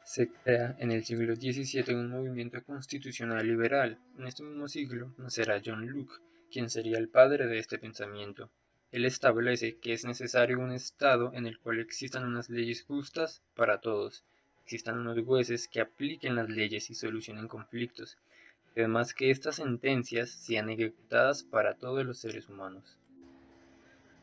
Se crea en el siglo XVII un movimiento constitucional liberal. En este mismo siglo nacerá John Locke, quien sería el padre de este pensamiento. Él establece que es necesario un Estado en el cual existan unas leyes justas para todos, existan unos jueces que apliquen las leyes y solucionen conflictos, y además que estas sentencias sean ejecutadas para todos los seres humanos.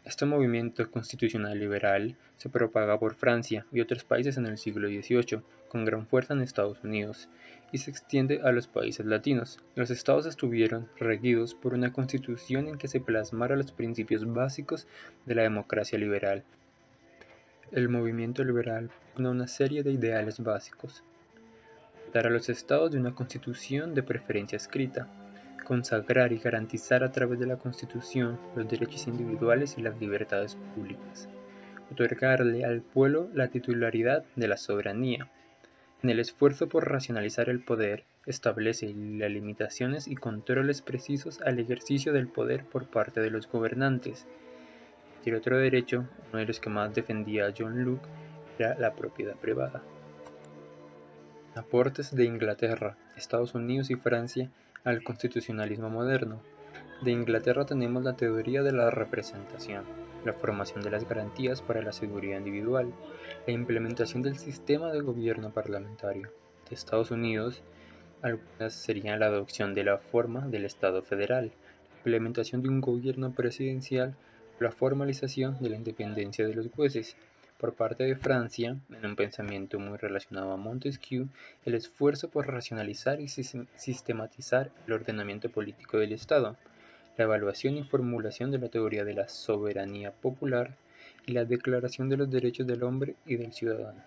Este movimiento constitucional liberal se propaga por Francia y otros países en el siglo XVIII, con gran fuerza en Estados Unidos, y se extiende a los países latinos. Los estados estuvieron regidos por una constitución en que se plasmaron los principios básicos de la democracia liberal. El movimiento liberal pone una serie de ideales básicos: dotar a los estados de una constitución de preferencia escrita, consagrar y garantizar a través de la Constitución los derechos individuales y las libertades públicas, otorgarle al pueblo la titularidad de la soberanía. En el esfuerzo por racionalizar el poder, establece las limitaciones y controles precisos al ejercicio del poder por parte de los gobernantes. Y el otro derecho, uno de los que más defendía John Locke, era la propiedad privada. Aportes de Inglaterra, Estados Unidos y Francia al constitucionalismo moderno. De Inglaterra tenemos la teoría de la representación, la formación de las garantías para la seguridad individual, la implementación del sistema de gobierno parlamentario. De Estados Unidos, algunas serían la adopción de la forma del Estado federal, la implementación de un gobierno presidencial o la formalización de la independencia de los jueces. Por parte de Francia, en un pensamiento muy relacionado a Montesquieu, el esfuerzo por racionalizar y sistematizar el ordenamiento político del Estado, la evaluación y formulación de la teoría de la soberanía popular y la declaración de los derechos del hombre y del ciudadano.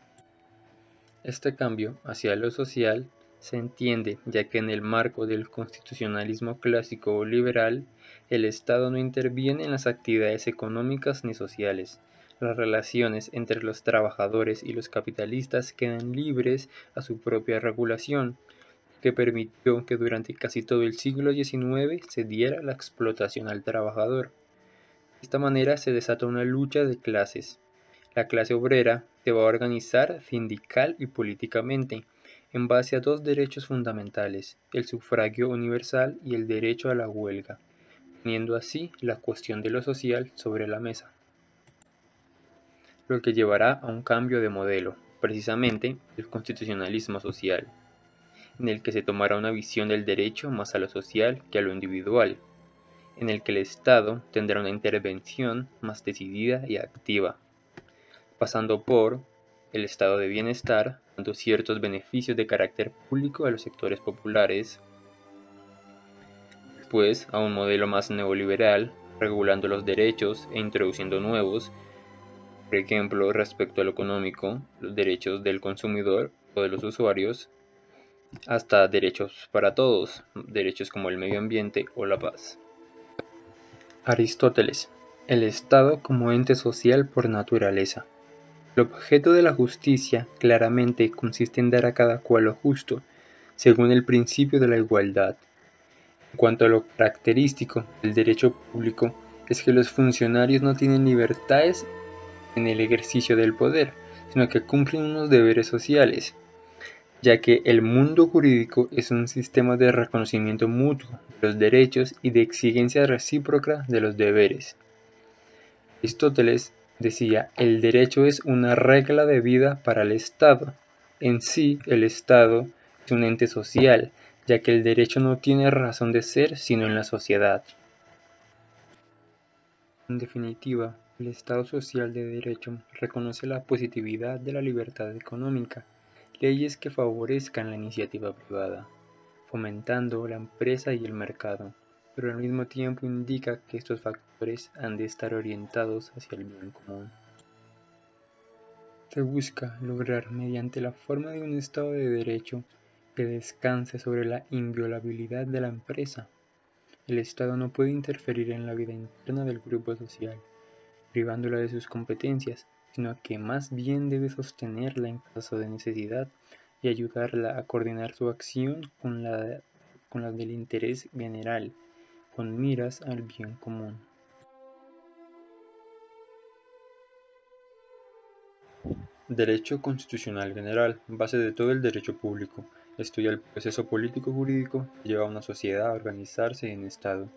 Este cambio hacia lo social se entiende ya que en el marco del constitucionalismo clásico o liberal, el Estado no interviene en las actividades económicas ni sociales. Las relaciones entre los trabajadores y los capitalistas quedan libres a su propia regulación, que permitió que durante casi todo el siglo XIX se diera la explotación al trabajador. De esta manera se desata una lucha de clases. La clase obrera se va a organizar sindical y políticamente, en base a dos derechos fundamentales: el sufragio universal y el derecho a la huelga, poniendo así la cuestión de lo social sobre la mesa, lo que llevará a un cambio de modelo, precisamente el constitucionalismo social, en el que se tomará una visión del derecho más a lo social que a lo individual, en el que el Estado tendrá una intervención más decidida y activa, pasando por el estado de bienestar, dando ciertos beneficios de carácter público a los sectores populares, después a un modelo más neoliberal, regulando los derechos e introduciendo nuevos, por ejemplo, respecto a lo económico, los derechos del consumidor o de los usuarios, hasta derechos para todos, derechos como el medio ambiente o la paz. Aristóteles: el Estado como ente social por naturaleza. El objeto de la justicia claramente consiste en dar a cada cual lo justo, según el principio de la igualdad. En cuanto a lo característico del derecho público, es que los funcionarios no tienen libertades en el ejercicio del poder, sino que cumplen unos deberes sociales, ya que el mundo jurídico es un sistema de reconocimiento mutuo de los derechos y de exigencia recíproca de los deberes. Aristóteles decía: el derecho es una regla de vida para el Estado. En sí, el Estado es un ente social, ya que el derecho no tiene razón de ser sino en la sociedad. En definitiva, el Estado social de derecho reconoce la positividad de la libertad económica, leyes que favorezcan la iniciativa privada, fomentando la empresa y el mercado, pero al mismo tiempo indica que estos factores han de estar orientados hacia el bien común. Se busca lograr mediante la forma de un Estado de Derecho que descanse sobre la inviolabilidad de la empresa. El Estado no puede interferir en la vida interna del grupo social, privándola de sus competencias, sino que más bien debe sostenerla en caso de necesidad y ayudarla a coordinar su acción con la del interés general, con miras al bien común. Derecho constitucional general, base de todo el derecho público. Estudia el proceso político-jurídico que lleva a una sociedad a organizarse en Estado.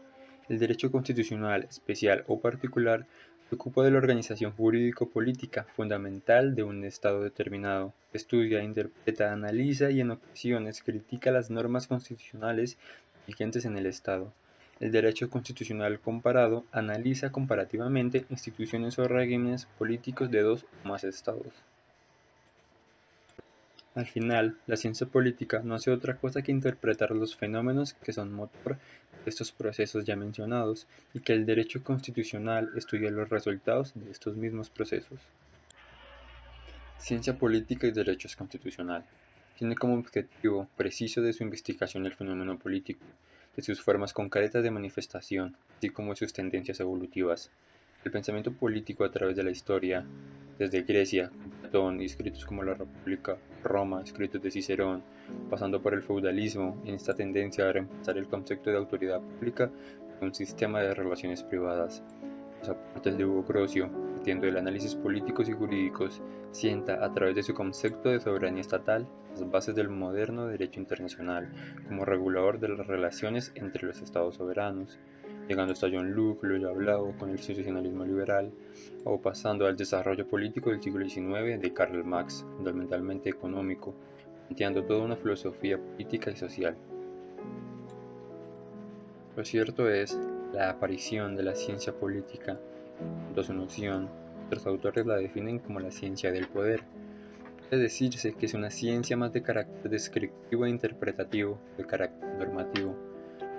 El derecho constitucional, especial o particular, se ocupa de la organización jurídico-política fundamental de un Estado determinado. Estudia, interpreta, analiza y en ocasiones critica las normas constitucionales vigentes en el Estado. El derecho constitucional comparado analiza comparativamente instituciones o regímenes políticos de dos o más estados. Al final, la ciencia política no hace otra cosa que interpretar los fenómenos que son motor de estos procesos ya mencionados y que el derecho constitucional estudia los resultados de estos mismos procesos. Ciencia política y derechos constitucional. Tiene como objetivo preciso de su investigación el fenómeno político, de sus formas concretas de manifestación, así como de sus tendencias evolutivas. El pensamiento político a través de la historia, desde Grecia, Platón y escritos como la República, Roma, escritos de Cicerón, pasando por el feudalismo, en esta tendencia a reemplazar el concepto de autoridad pública por un sistema de relaciones privadas. Los aportes de Hugo Grocio, partiendo del análisis políticos y jurídicos, sienta, a través de su concepto de soberanía estatal, las bases del moderno derecho internacional como regulador de las relaciones entre los estados soberanos, llegando hasta John Locke, lo ya hablado, con el institucionalismo liberal, o pasando al desarrollo político del siglo XIX de Karl Marx, fundamentalmente económico, planteando toda una filosofía política y social. Lo cierto es la aparición de la ciencia política, junto a su noción, otros autores la definen como la ciencia del poder. Puede decirse que es una ciencia más de carácter descriptivo e interpretativo que de carácter normativo.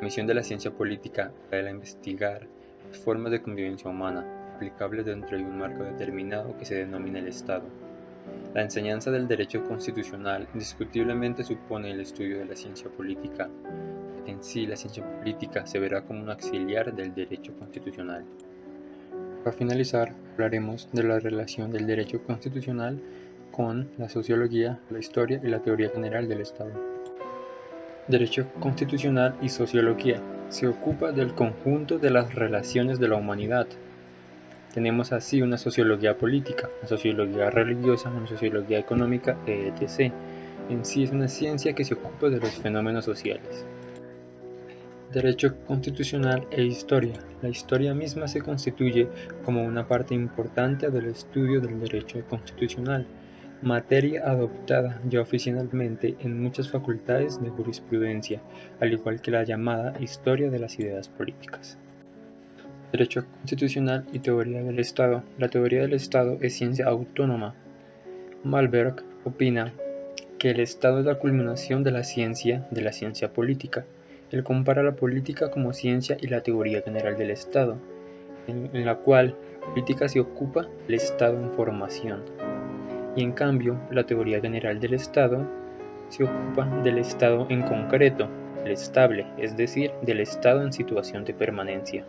La misión de la ciencia política es la investigar las formas de convivencia humana, aplicables dentro de un marco determinado que se denomina el Estado. La enseñanza del derecho constitucional indiscutiblemente supone el estudio de la ciencia política. En sí, la ciencia política se verá como un auxiliar del derecho constitucional. Para finalizar, hablaremos de la relación del derecho constitucional con la sociología, la historia y la teoría general del Estado. Derecho constitucional y sociología. Se ocupa del conjunto de las relaciones de la humanidad. Tenemos así una sociología política, una sociología religiosa, una sociología económica, etc. En sí es una ciencia que se ocupa de los fenómenos sociales. Derecho constitucional e historia. La historia misma se constituye como una parte importante del estudio del derecho constitucional, materia adoptada ya oficialmente en muchas facultades de jurisprudencia, al igual que la llamada historia de las ideas políticas. Derecho constitucional y teoría del Estado. La teoría del Estado es ciencia autónoma. Malberg opina que el Estado es la culminación de la ciencia política. Él compara la política como ciencia y la teoría general del Estado, en la cual la política se ocupa del Estado en formación, y en cambio la teoría general del Estado se ocupa del Estado en concreto, el estable, es decir, del Estado en situación de permanencia.